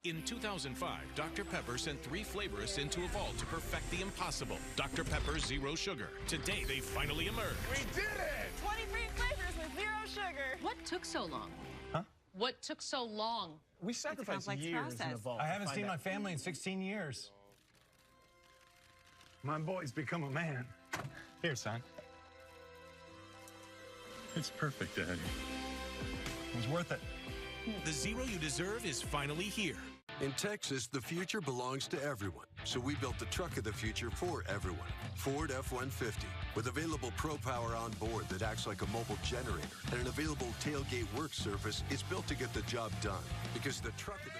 In 2005, Dr. Pepper sent 3 flavorists into a vault to perfect the impossible. Dr. Pepper Zero Sugar. Today, they finally emerged. We did it! 23 flavors with 0 sugar. What took so long? Huh? What took so long? We sacrificed years in the vault. I haven't seen my family in 16 years. My boy's become a man. Here, son. It's perfect, Daddy. It was worth it. The zero you deserve is finally here. In Texas, the future belongs to everyone. So we built the truck of the future for everyone. Ford F-150. With available Pro Power on board that acts like a mobile generator and an available tailgate work surface, it's built to get the job done. Because the truck of the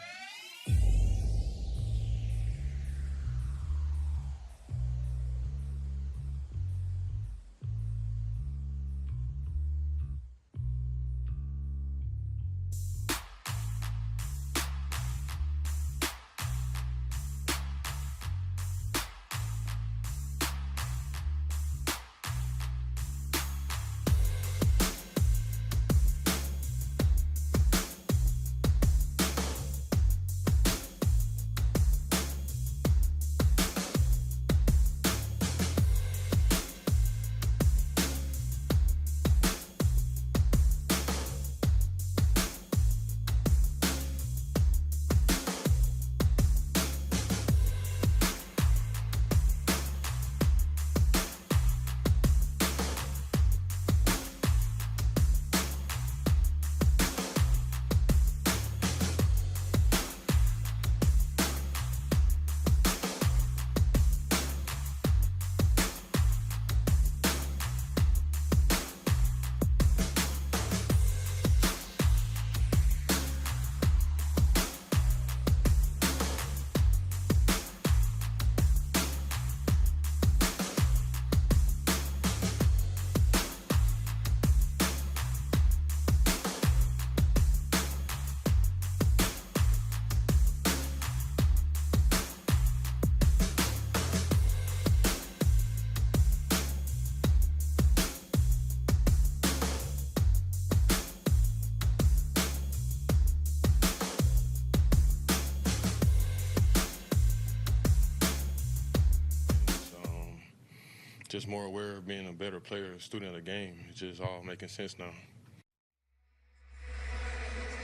just more aware of being a better player, a student of the game. It's just all making sense now.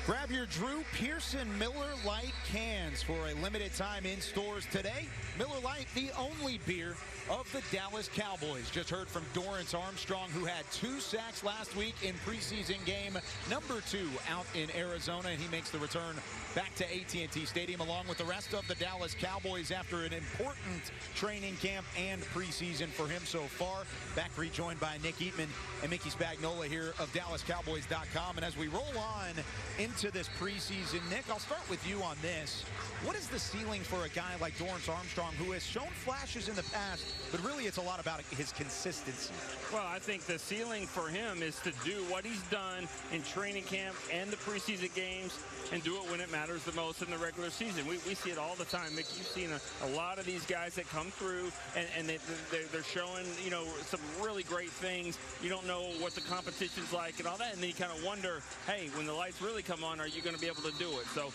Grab your Drew Pearson Miller Lite cans for a limited time in stores today. Miller Lite, the only beer of the Dallas Cowboys. Just heard from Dorrance Armstrong, who had 2 sacks last week in preseason game number 2 out in Arizona. And he makes the return back to AT&T Stadium along with the rest of the Dallas Cowboys after an important training camp and preseason for him so far. Back rejoined by Nick Eatman and Mickey Spagnola here of DallasCowboys.com. And as we roll on into this preseason, Nick, I'll start with you on this. What is the ceiling for a guy like Dorrance Armstrong, who has shown flashes in the past, but really it's a lot about his consistency? Well, I think the ceiling for him is to do what he's done in training camp and the preseason games and do it when it matters the most in the regular season. We see it all the time, Mick. You've seen a lot of these guys that come through and they're showing, you know, some really great things. You don't know what the competition's like and all that, and then you kind of wonder, hey, when the lights really come on, are you going to be able to do it? So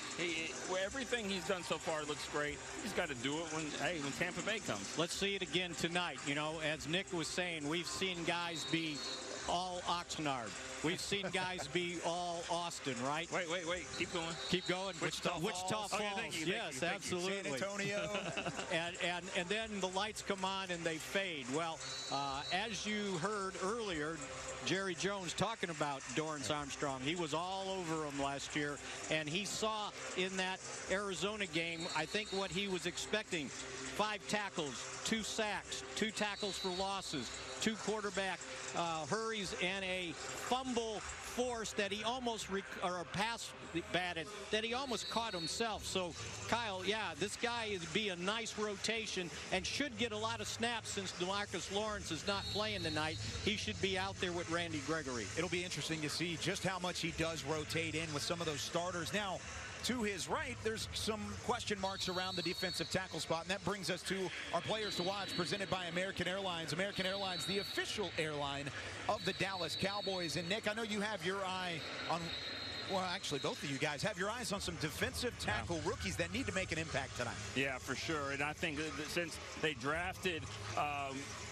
everything he's done so far looks great. He's got to do it when Tampa Bay comes. Let's see it again tonight. You know, as Nick was saying, we've seen guys be all Oxnard. We've seen guys be all Austin, right? Wait. Keep going. Keep going. Wichita Falls. Okay, thank you, yes, thank you. absolutely. San Antonio. and then the lights come on and they fade. Well, as you heard earlier, Jerry Jones talking about Dorrance Armstrong. He was all over him last year, and he saw in that Arizona game, I think, what he was expecting. 5 tackles, 2 sacks, 2 tackles for losses, 2 quarterback hurries, and a fumble force that he almost, or a pass batted, that he almost caught himself. So, Kyle, yeah, this guy is be a nice rotation and should get a lot of snaps since DeMarcus Lawrence is not playing tonight. He should be out there with Randy Gregory. It'll be interesting to see just how much he does rotate in with some of those starters. Now, to his right, there's some question marks around the defensive tackle spot, and that brings us to our players to watch, presented by American Airlines. American Airlines, the official airline of the Dallas Cowboys. And Nick, I know you have your eye on Well, actually, both of you guys have your eyes on some defensive tackle rookies that need to make an impact tonight. Yeah, for sure. And I think that since they drafted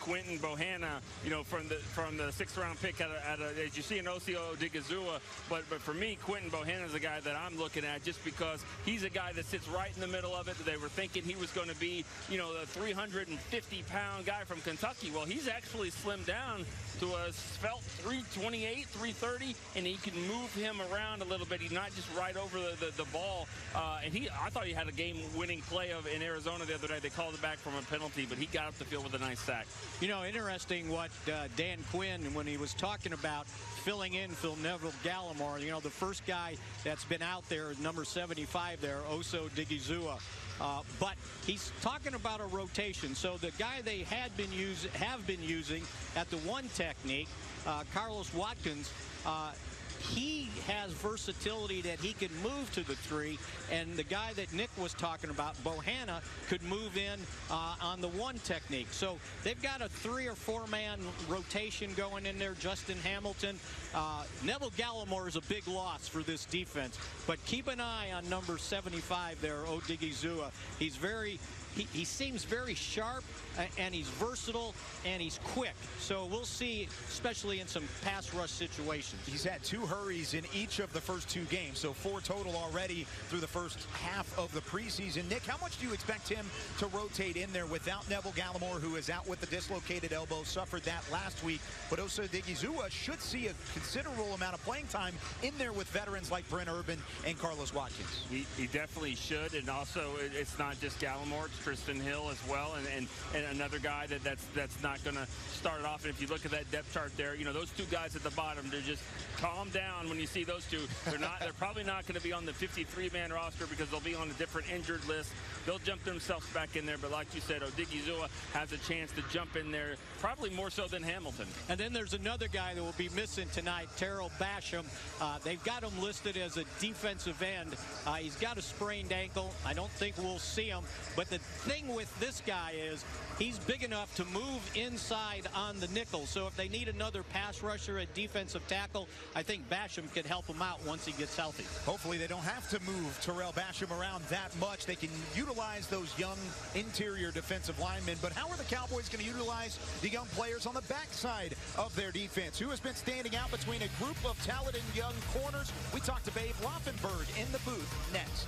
Quentin Bohanna, you know, from the 6th round pick as you see, an Osio Odigizua, but for me, Quentin Bohanna is a guy that I'm looking at just because he's a guy that sits right in the middle of it. They were thinking he was going to be, you know, the 350-pound guy from Kentucky. Well, he's actually slimmed down to a svelte 328, 330, and he can move him around a little bit. He's not just right over the ball. And I thought he had a game-winning play in Arizona the other day. They called it back from a penalty, but he got up the field with a nice sack. You know, interesting what Dan Quinn, when he was talking about filling in for Neville Gallimore, you know, the first guy that's been out there is number 75 there, Oso Digizua. But he's talking about a rotation. So the guy they have been using at the 1 technique, Carlos Watkins, he has versatility that he can move to the 3, and the guy that Nick was talking about, Bohanna, could move in on the 1 technique. So they've got a 3 or 4 man rotation going in there. Justin Hamilton, Neville Gallimore is a big loss for this defense, but keep an eye on number 75 there, Odigizua. He seems very sharp, and he's versatile, and he's quick. So we'll see, especially in some pass rush situations. He's had 2 hurries in each of the first 2 games, so 4 total already through the first half of the preseason. Nick, how much do you expect him to rotate in there without Neville Gallimore, who is out with the dislocated elbow, suffered that last week, but Oso Digizua should see a considerable amount of playing time in there with veterans like Brent Urban and Carlos Watkins. He definitely should, and also it's not just Gallimore, it's Tristan Hill as well, and another guy that's not going to start off. And if you look at that depth chart there, you know, those 2 guys at the bottom, they're just calm down when you see those 2. They're probably not going to be on the 53-man roster because they'll be on a different injured list. They'll jump themselves back in there, but like you said, Odigizua has a chance to jump in there, probably more so than Hamilton. And then there's another guy that will be missing tonight, Terrell Basham. They've got him listed as a defensive end. He's got a sprained ankle. I don't think we'll see him, but the thing with this guy is he's big enough to move inside on the nickel. So if they need another pass rusher at defensive tackle, I think Basham could help him out once he gets healthy. Hopefully they don't have to move Terrell Basham around that much. They can utilize those young interior defensive linemen. But how are the Cowboys going to utilize the young players on the backside of their defense? Who has been standing out between a group of talented young corners? We talked to Babe Loffenberg in the booth next.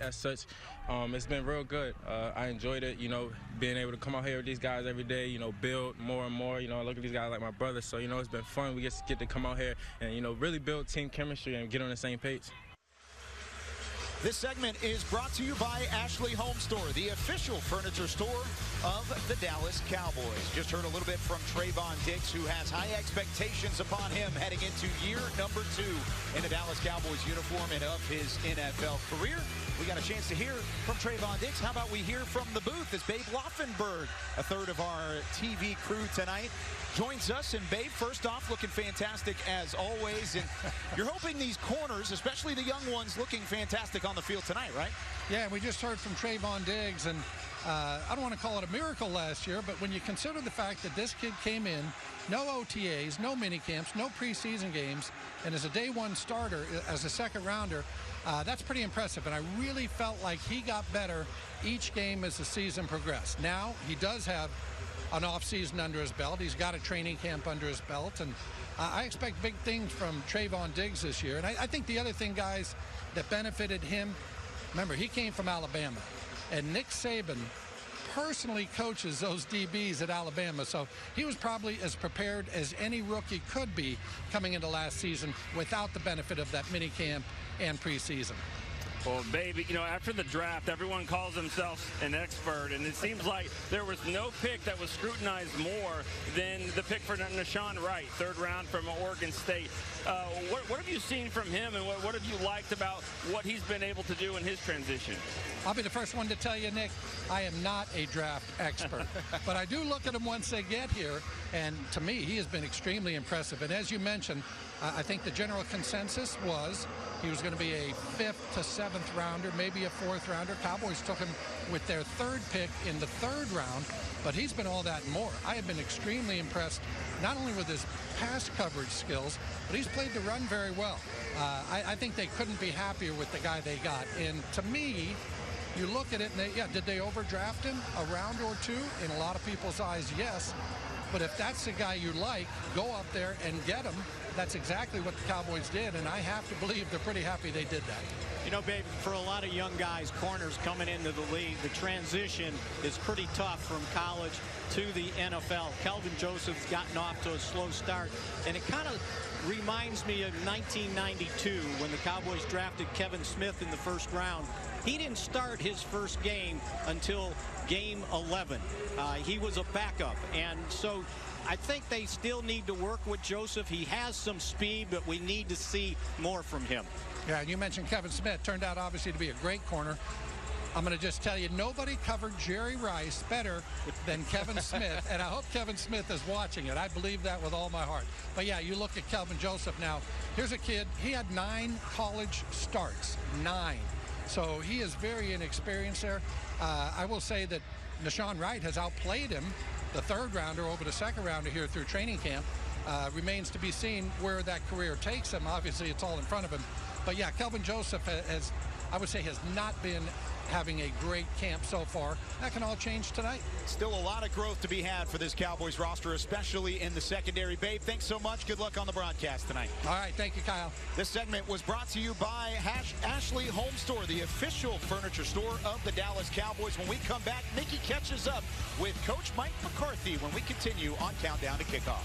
as such. It's been real good. I enjoyed it, you know, being able to come out here with these guys every day, you know, build more and more. You know, I look at these guys like my brothers, so, you know, it's been fun. We get to come out here and, you know, really build team chemistry and get on the same page. This segment is brought to you by Ashley Home Store, the official furniture store of the Dallas Cowboys. Just heard a little bit from Trayvon Diggs, who has high expectations upon him heading into year number 2 in the Dallas Cowboys uniform and of his NFL career. We got a chance to hear from Trayvon Diggs. How about we hear from the booth as Babe Laufenberg, a third of our TV crew tonight, joins us. And Babe, first off, looking fantastic as always. And you're hoping these corners, especially the young ones, looking fantastic on the field tonight, right? Yeah, we just heard from Trayvon Diggs, and I don't want to call it a miracle last year, but when you consider the fact that this kid came in, no OTAs, no mini camps, no preseason games, and as a day one starter, as a second rounder, that's pretty impressive. And I really felt like he got better each game as the season progressed. Now he does have an off-season under his belt. He's got a training camp under his belt, and I expect big things from Trayvon Diggs this year. And I think the other thing, guys, that benefited him, remember, he came from Alabama, and Nick Saban personally coaches those DBs at Alabama, so he was probably as prepared as any rookie could be coming into last season without the benefit of that mini camp and preseason. Well, baby, you know, after the draft, everyone calls themselves an expert, and it seems like there was no pick that was scrutinized more than the pick for Nahshon Wright, third round from Oregon State. What have you seen from him, and what have you liked about what he's been able to do in his transition? I'll be the first one to tell you, Nick, I am not a draft expert, but I do look at him once they get here, and to me, he has been extremely impressive. And as you mentioned, I think the general consensus was he was going to be a 5th to 7th rounder, maybe a 4th rounder. Cowboys took him with their 3rd pick in the 3rd round, but he's been all that and more. I have been extremely impressed, not only with his pass coverage skills, but he's played the run very well. I think they couldn't be happier with the guy they got. And to me, you look at it and did they overdraft him a round or 2? In a lot of people's eyes, yes. But if that's the guy you like, go up there and get him. That's exactly what the Cowboys did, and I have to believe they're pretty happy they did that. You know, babe, for a lot of young guys, corners coming into the league, the transition is pretty tough from college to the NFL. Kelvin Joseph's gotten off to a slow start, and it kind of reminds me of 1992 when the Cowboys drafted Kevin Smith in the 1st round. He didn't start his first game until game 11. He was a backup, and so I think they still need to work with Joseph. He has some speed, but we need to see more from him. Yeah, and you mentioned Kevin Smith. Turned out, obviously, to be a great corner. I'm going to just tell you, nobody covered Jerry Rice better than Kevin Smith, and I hope Kevin Smith is watching it. I believe that with all my heart. But, yeah, you look at Kelvin Joseph now. Here's a kid. He had 9 college starts. 9. So he is very inexperienced there. I will say that Nahshon Wright has outplayed him, the 3rd rounder over the 2nd rounder here through training camp. Remains to be seen where that career takes him. Obviously, it's all in front of him. But, yeah, Kelvin Joseph has, I would say, has not been having a great camp so far. That can all change tonight. Still a lot of growth to be had for this Cowboys roster, especially in the secondary. Babe, thanks so much. Good luck on the broadcast tonight. All right, thank you, Kyle. This segment was brought to you by Ashley Home Store, the official furniture store of the Dallas Cowboys. When we come back, Mickey catches up with Coach Mike McCarthy when we continue on Countdown to Kickoff.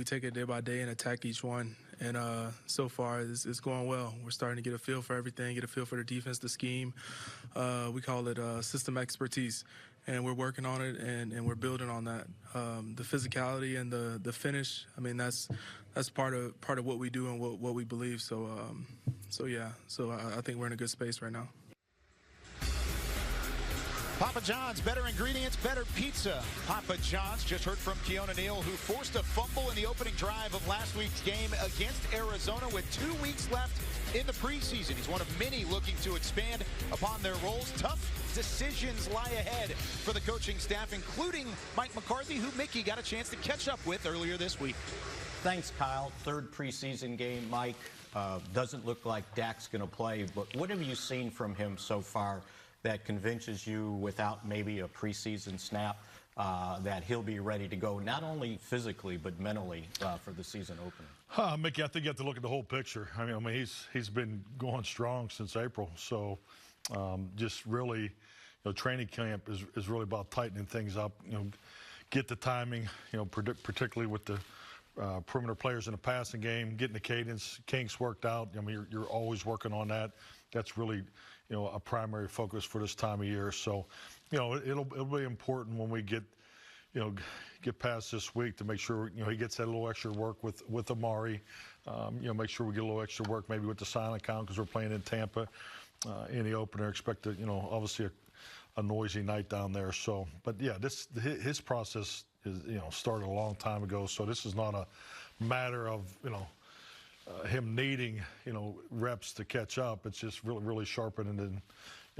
take it day by day and attack each one. And so far, it's going well. We're starting to get a feel for everything, get a feel for the defense, the scheme. We call it system expertise. And we're working on it, and we're building on that. The physicality and the finish, I mean, that's part of what we do and what we believe. So I think we're in a good space right now. Papa John's, better ingredients, better pizza. Papa John's, just heard from Keona Neal, who forced a fumble in the opening drive of last week's game against Arizona with 2 weeks left in the preseason. He's one of many looking to expand upon their roles. Tough decisions lie ahead for the coaching staff, including Mike McCarthy, who Mickey got a chance to catch up with earlier this week. Thanks, Kyle. Third preseason game, Mike. Doesn't look like Dak's going to play, but what have you seen from him so far that convinces you, without maybe a preseason snap, that he'll be ready to go, not only physically but mentally for the season opener? Mickey, I think you have to look at the whole picture. I mean, he's been going strong since April, so just really, training camp is really about tightening things up. Get the timing, particularly with the perimeter players in the passing game, getting the cadence, kinks worked out. I mean, you're always working on that. That's really, a primary focus for this time of year. So, it'll be important when we get past this week to make sure, he gets that little extra work with Amari. Make sure we get a little extra work maybe with the silent count because we're playing in Tampa in the opener. Expect obviously a noisy night down there. So, but yeah, his process is, started a long time ago. So this is not a matter of, him needing, reps to catch up. It's just really sharpening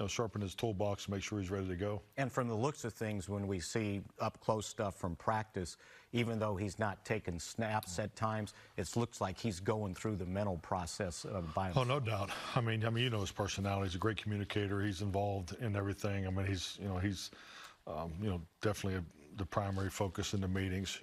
sharpen his toolbox to make sure he's ready to go. And from the looks of things, when we see up-close stuff from practice, even though he's not taking snaps at times, it looks like he's going through the mental process by himself. Oh, no doubt. I mean, his personality. He's a great communicator. He's involved in everything. I mean, he's definitely the primary focus in the meetings.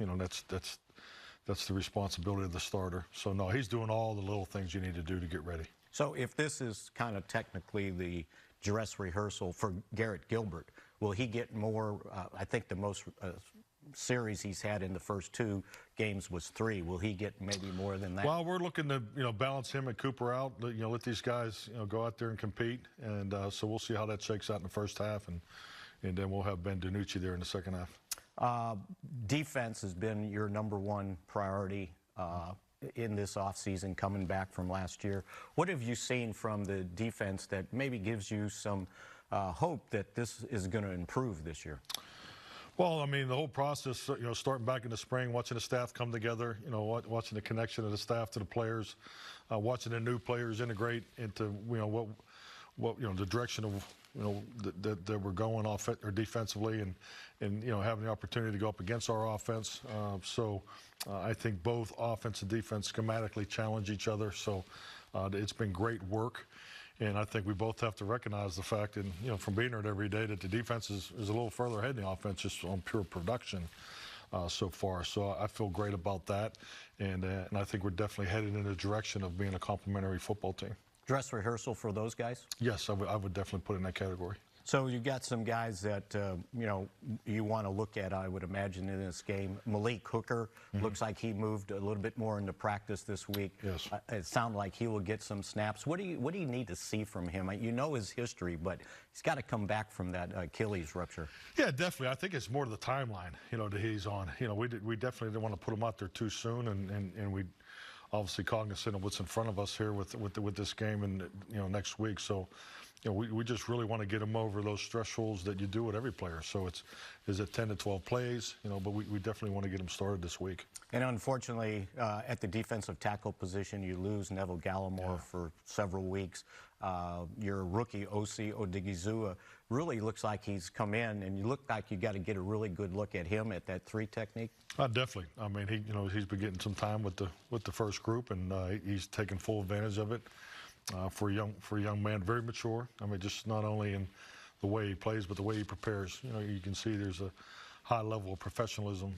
That's the responsibility of the starter. So, no, he's doing all the little things you need to do to get ready. So if this is kind of technically the dress rehearsal for Garrett Gilbert, will he get more? I think the most series he's had in the first 2 games was 3. Will he get maybe more than that? Well, we're looking to, balance him and Cooper out. Let these guys, go out there and compete. And so we'll see how that shakes out in the first half. And then we'll have Ben DiNucci there in the second half. Defense has been your #1 priority in this offseason, coming back from last year. What have you seen from the defense that maybe gives you some hope that this is going to improve this year? Well, I mean, the whole process, starting back in the spring, watching the staff come together, watching the connection of the staff to the players, watching the new players integrate into, what the direction of, that we're going off or defensively, and having the opportunity to go up against our offense. So I think both offense and defense schematically challenge each other. So it's been great work. And I think we both have to recognize the fact, and from being there every day, that the defense is a little further ahead than the offense just on pure production so far. So I feel great about that, and I think we're definitely headed in the direction of being a complementary football team. Dress rehearsal for those guys? Yes, I would definitely put it in that category. So you got some guys that, you want to look at, I would imagine, in this game. Malik Hooker looks like he moved a little bit more into practice this week. Yes. It sounds like he will get some snaps. What do you need to see from him? You know his history, but he's got to come back from that Achilles rupture. Yeah, definitely. I think it's more the timeline, that he's on. We definitely didn't want to put him out there too soon, and we obviously cognizant of what's in front of us here with this game and next week. So we just really want to get him over those thresholds that you do with every player. So is it 10 to 12 plays? But we definitely want to get him started this week. And unfortunately, at the defensive tackle position, you lose Neville Gallimore for several weeks. Your rookie Osi Odigizua really looks like he's come in, and you look like you got to get a really good look at him at that 3 technique. Definitely. I mean, he's been getting some time with the first group, and he's taking full advantage of it. For a young man, very mature. I mean, just not only in the way he plays, but the way he prepares. You can see there's a high level of professionalism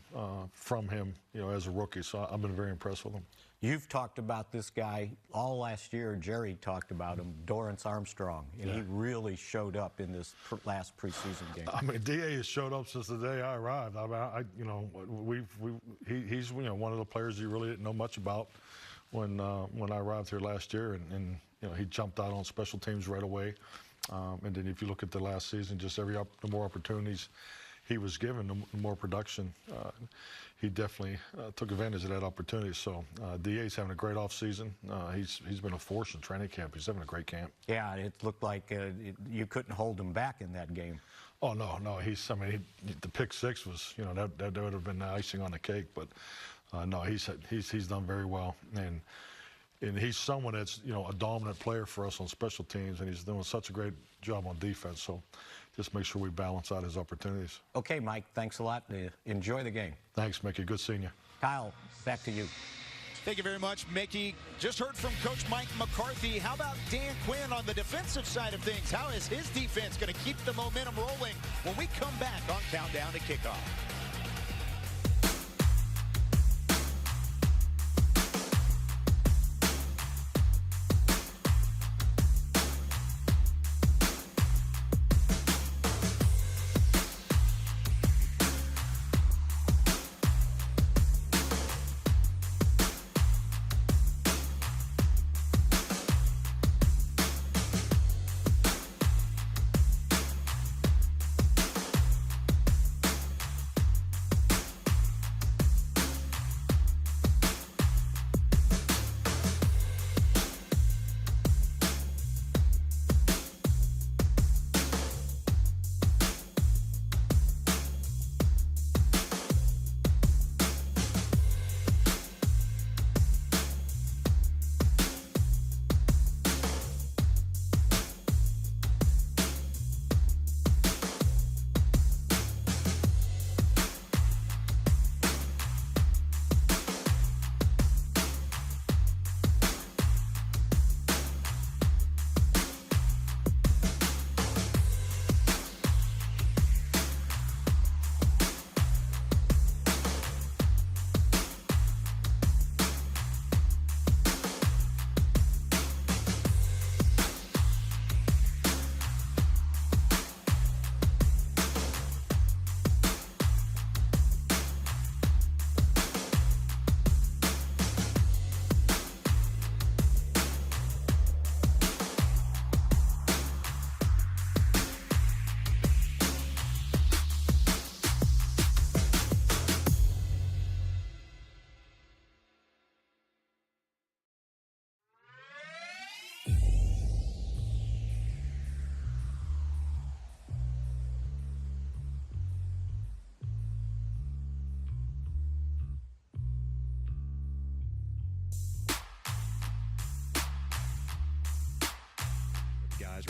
from him, as a rookie. So I've been very impressed with him. You've talked about this guy all last year. Jerry talked about him, Dorrance Armstrong, and he really showed up in this last preseason game. I mean, DA has showed up since the day I arrived. I he's one of the players you really didn't know much about when I arrived here last year, and he jumped out on special teams right away. And then if you look at the last season, just the more opportunities he was given, the more production. He definitely took advantage of that opportunity. So DA's having a great offseason. He's been a force in training camp. He's having a great camp. Yeah, it looked like you couldn't hold him back in that game. Oh no, the pick six was, that would have been the icing on the cake. But no, he's done very well, and he's someone that's a dominant player for us on special teams, and he's doing such a great job on defense. So just make sure we balance out his opportunities. Okay, Mike, thanks a lot. Enjoy the game. Thanks, Mickey. Good seeing you. Kyle, back to you. Thank you very much, Mickey. Just heard from Coach Mike McCarthy. How about Dan Quinn on the defensive side of things? How is his defense going to keep the momentum rolling when we come back on Countdown to Kickoff?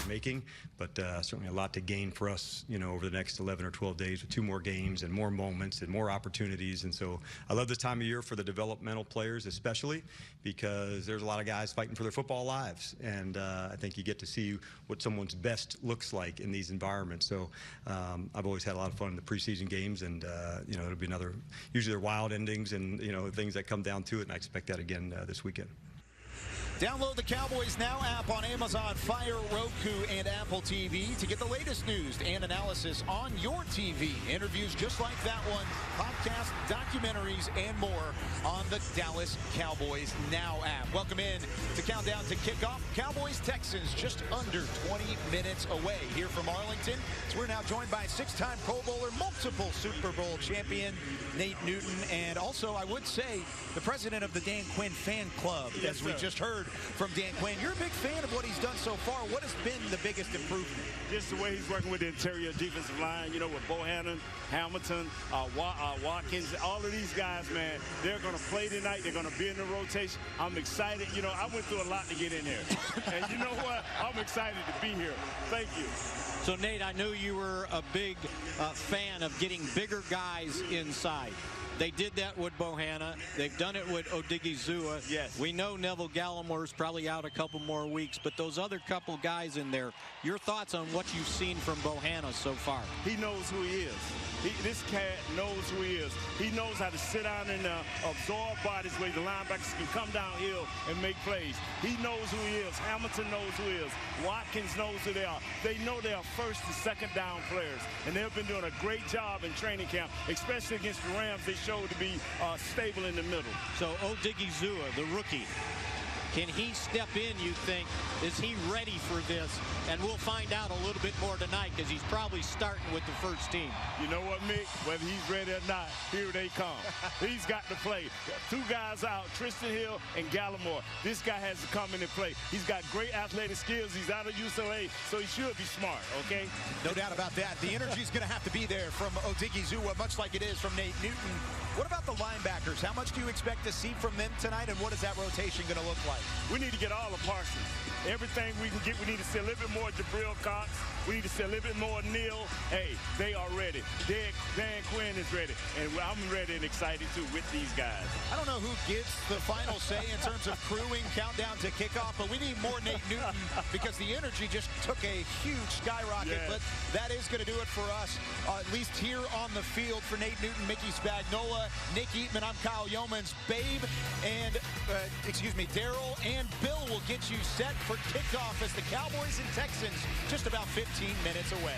Making, but certainly a lot to gain for us, over the next 11 or 12 days with 2 more games and more moments and more opportunities. And so I love this time of year for the developmental players, especially because there's a lot of guys fighting for their football lives, and I think you get to see what someone's best looks like in these environments. So I've always had a lot of fun in the preseason games, and it'll be usually they're wild endings and things that come down to it, and I expect that again this weekend. Download the Cowboys Now app on Amazon Fire, Roku, and Apple TV to get the latest news and analysis on your TV. Interviews just like that one, podcasts, documentaries, and more on the Dallas Cowboys Now app. Welcome in to Countdown to Kickoff. Cowboys-Texans just under 20 minutes away here from Arlington. So we're now joined by 6-time Pro Bowler, multiple Super Bowl champion, Nate Newton, and also, I would say, the president of the Dan Quinn fan club, as we just heard from Dan Quinn. You're a big fan of what he's done so far. What has been the biggest improvement? Just the way he's working with the interior defensive line, with Bohannon, Hamilton, Watkins, all of these guys, man, they're going to play tonight. They're going to be in the rotation. I'm excited. I went through a lot to get in here. And you know what? I'm excited to be here. Thank you. So, Nate, I knew you were a big fan of getting bigger guys inside. They did that with Bohanna. They've done it with Odigizua. Yes. We know Neville Gallimore's probably out a couple more weeks, but those other couple guys in there, your thoughts on what you've seen from Bohanna so far? He knows who he is. This cat knows who he is. He knows how to sit down and absorb bodies where the linebackers can come downhill and make plays. He knows who he is. Hamilton knows who he is. Watkins knows who they are. They know they are first and second down players, and they've been doing a great job in training camp, especially against the Rams. They showed to be stable in the middle. So Odigizua, the rookie, can he step in, you think? Is he ready for this? And we'll find out a little bit more tonight because he's probably starting with the first team. You know what, Mick? Whether he's ready or not, here they come. He's got to play. Two guys out, Tristan Hill and Gallimore. This guy has to come in and play. He's got great athletic skills. He's out of UCLA, so he should be smart, okay? No doubt about that. The energy's going to have to be there from Odigizua, much like it is from Nate Newton. What about the linebackers? How much do you expect to see from them tonight, and what is that rotation going to look like? We need to get all the Parsons. Everything we can get, we need to see a little bit more Jabril Cox. We need to see a little bit more Neal. Hey, they are ready. Dan Quinn is ready. And I'm ready and excited, too, with these guys. I don't know who gets the final say in terms of crewing countdown to kickoff, but we need more Nate Newton because the energy just took a huge skyrocket. Yes. But that is going to do it for us, at least here on the field for Nate Newton, Mickey Spagnola, Nick Eatman. I'm Kyle Yeomans. Babe and, Daryl and Bill will get you set for kickoff as the Cowboys and Texans just about 15 minutes away.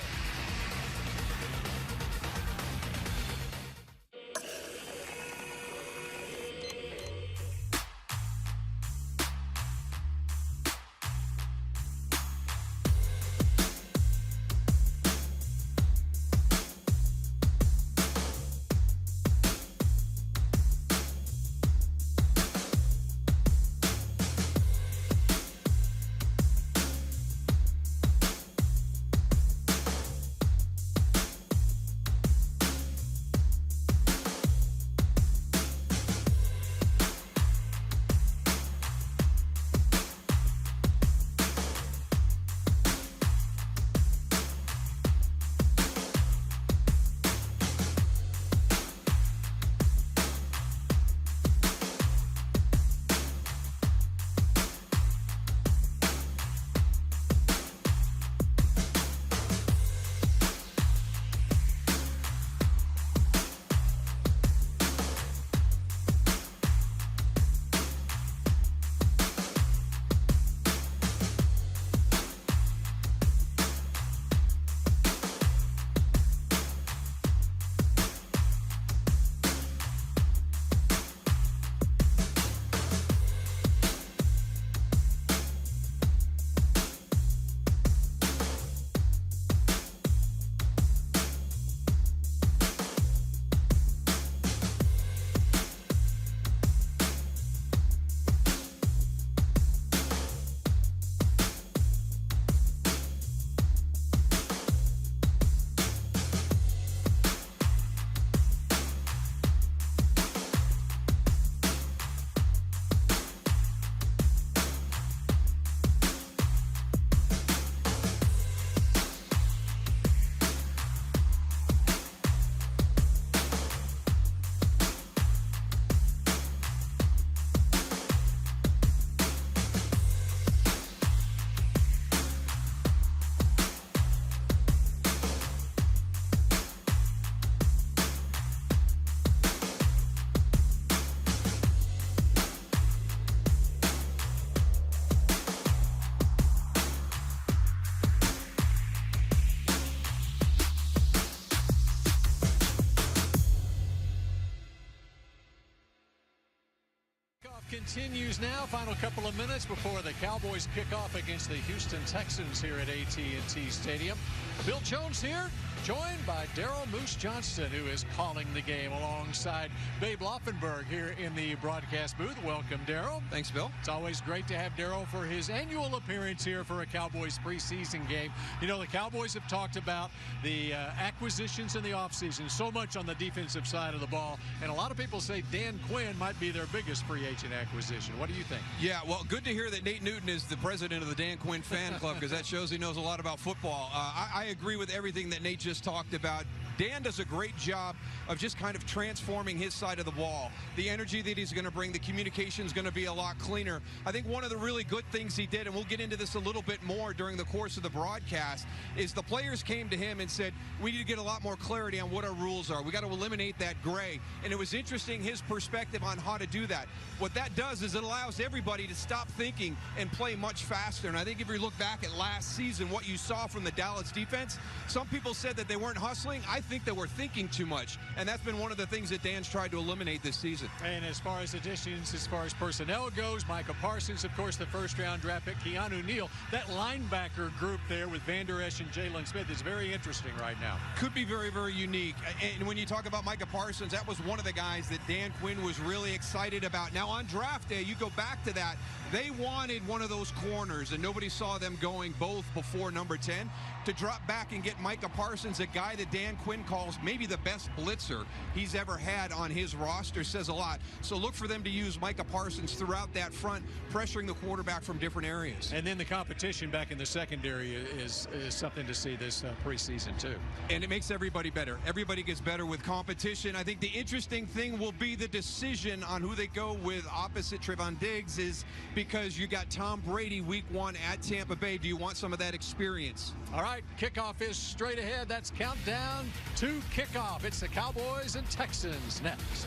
Continues now. Final couple of minutes before the Cowboys kick off against the Houston Texans here at AT&T Stadium. Bill Jones here, joined by Daryl Moose Johnston, who is calling the game alongside Babe Laufenberg here in the broadcast booth. Welcome, Daryl. Thanks, Bill. It's always great to have Daryl for his annual appearance here for a Cowboys preseason game. You know, the Cowboys have talked about the acquisitions in the offseason so much on the defensive side of the ball, and a lot of people say Dan Quinn might be their biggest free agent acquisition. What do you think? Yeah, well, good to hear that Nate Newton is the president of the Dan Quinn fan club, because that shows he knows a lot about football. I agree with everything that Nate just talked about. Dan does a great job of just kind of transforming his side of the ball. The energy that he's going to bring, the communication is going to be a lot cleaner. I think one of the really good things he did, and we'll get into this a little bit more during the course of the broadcast, is the players came to him and said, we need to get a lot more clarity on what our rules are. We got to eliminate that gray. And it was interesting, his perspective on how to do that. What that does is it allows everybody to stop thinking and play much faster. And I think if you look back at last season, what you saw from the Dallas defense, some people said that they weren't hustling. I think they were thinking too much. And that's been one of the things that Dan's tried to eliminate this season. And as far as additions, as far as personnel goes, Micah Parsons, of course, the first-round draft pick, Keanu Neal, that linebacker group there with Van Der Esch and Jalen Smith is very interesting right now. Could be very, very unique. And when you talk about Micah Parsons, that was one of the guys that Dan Quinn was really excited about. Now, on draft day, you go back to that, they wanted one of those corners, and nobody saw them going both before number 10. To drop back and get Micah Parsons, a guy that Dan Quinn calls maybe the best blitzer he's ever had on his roster, says a lot. So look for them to use Micah Parsons throughout that front, pressuring the quarterback from different areas. And then the competition back in the secondary is something to see this preseason, too. And it makes everybody better. Everybody gets better with competition. I think the interesting thing will be the decision on who they go with opposite Trevon Diggs, is because you got Tom Brady week 1 at Tampa Bay. Do you want some of that experience? All right, kickoff is straight ahead. That's countdown to kickoff. It's the Cowboys and Texans next.